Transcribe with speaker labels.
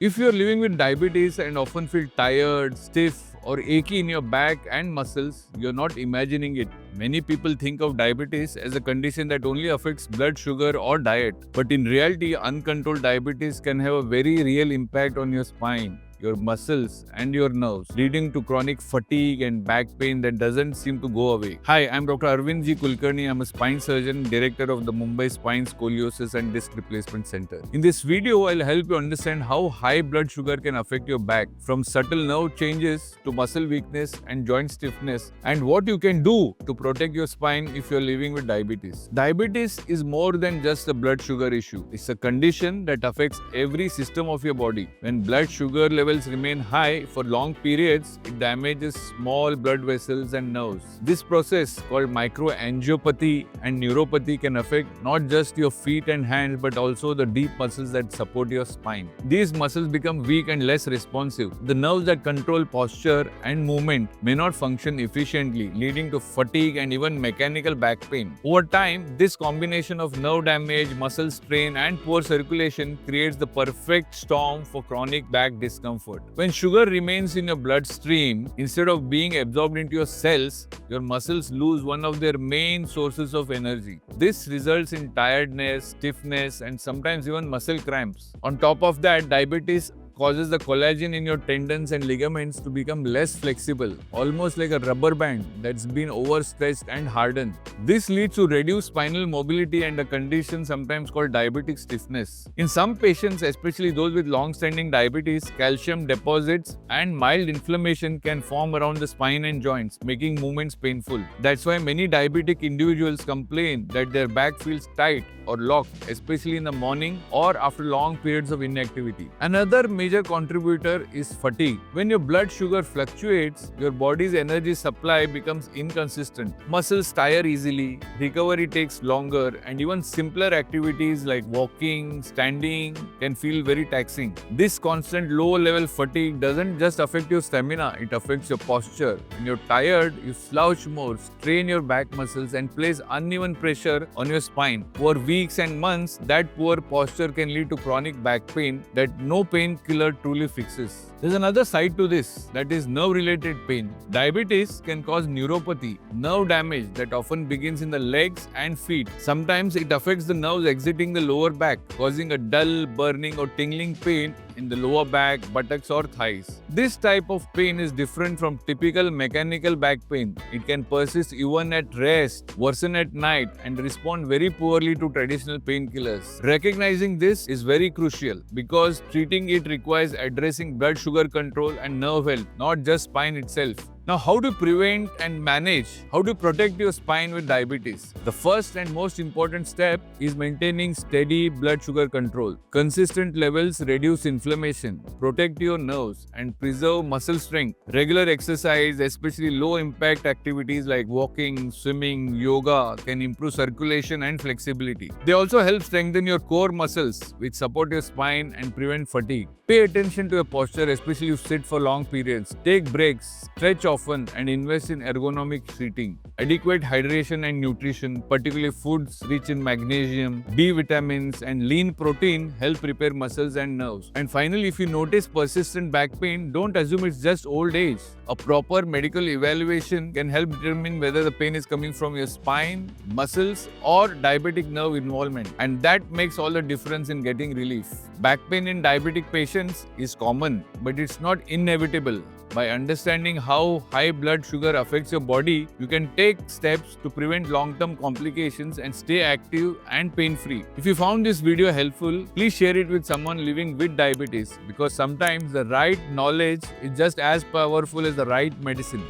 Speaker 1: If you're living with diabetes and often feel tired, stiff, or achy in your back and muscles, you're not imagining it. Many people think of diabetes as a condition that only affects blood sugar or diet. But in reality, uncontrolled diabetes can have a very real impact on your spine, your muscles, and your nerves, leading to chronic fatigue and back pain that doesn't seem to go away. Hi, I'm Dr. Arvind G. Kulkarni. I'm a spine surgeon, director of the Mumbai Spine Scoliosis and Disc Replacement Center. In this video, I'll help you understand how high blood sugar can affect your back, from subtle nerve changes to muscle weakness and joint stiffness, and what you can do to protect your spine if you're living with diabetes. Diabetes is more than just a blood sugar issue. It's a condition that affects every system of your body. When blood sugar levels remain high for long periods, it damages small blood vessels and nerves. This process, called microangiopathy and neuropathy, can affect not just your feet and hands but also the deep muscles that support your spine. These muscles become weak and less responsive. The nerves that control posture and movement may not function efficiently, leading to fatigue and even mechanical back pain. Over time, this combination of nerve damage, muscle strain, and poor circulation creates the perfect storm for chronic back discomfort. When sugar remains in your bloodstream, instead of being absorbed into your cells, your muscles lose one of their main sources of energy. This results in tiredness, stiffness, and sometimes even muscle cramps. On top of that, diabetes causes the collagen in your tendons and ligaments to become less flexible, almost like a rubber band that's been overstretched and hardened. This leads to reduced spinal mobility and a condition sometimes called diabetic stiffness. In some patients, especially those with long-standing diabetes, calcium deposits and mild inflammation can form around the spine and joints, making movements painful. That's why many diabetic individuals complain that their back feels tight or locked, especially in the morning or after long periods of inactivity. Another major contributor is fatigue. When your blood sugar fluctuates, your body's energy supply becomes inconsistent. Muscles tire easily, recovery takes longer, and even simpler activities like walking, standing can feel very taxing. This constant low-level fatigue doesn't just affect your stamina, it affects your posture. When you're tired, you slouch more, strain your back muscles, and place uneven pressure on your spine. For weeks and months, that poor posture can lead to chronic back pain that no painkiller truly fixes. There's another side to this, that is nerve-related pain. Diabetes can cause neuropathy, nerve damage that often begins in the legs and feet. Sometimes it affects the nerves exiting the lower back, causing a dull, burning or tingling pain in the lower back, buttocks or thighs. This type of pain is different from typical mechanical back pain. It can persist even at rest, worsen at night, and respond very poorly to traditional painkillers. Recognizing this is very crucial because treating it requires addressing blood sugar control and nerve health, not just spine itself. Now, how to prevent and manage, how to protect your spine with diabetes? The first and most important step is maintaining steady blood sugar control. Consistent levels reduce inflammation, protect your nerves, and preserve muscle strength. Regular exercise, especially low-impact activities like walking, swimming, yoga, can improve circulation and flexibility. They also help strengthen your core muscles, which support your spine and prevent fatigue. Pay attention to your posture, especially if you sit for long periods. Take breaks, stretch often, and invest in ergonomic seating. Adequate hydration and nutrition, particularly foods rich in magnesium, B vitamins, and lean protein, help repair muscles and nerves. And finally, if you notice persistent back pain, don't assume it's just old age. A proper medical evaluation can help determine whether the pain is coming from your spine, muscles, or diabetic nerve involvement. And that makes all the difference in getting relief. Back pain in diabetic patients is common, but it's not inevitable. By understanding how high blood sugar affects your body, you can take steps to prevent long-term complications and stay active and pain-free. If you found this video helpful, please share it with someone living with diabetes because sometimes the right knowledge is just as powerful as the right medicine.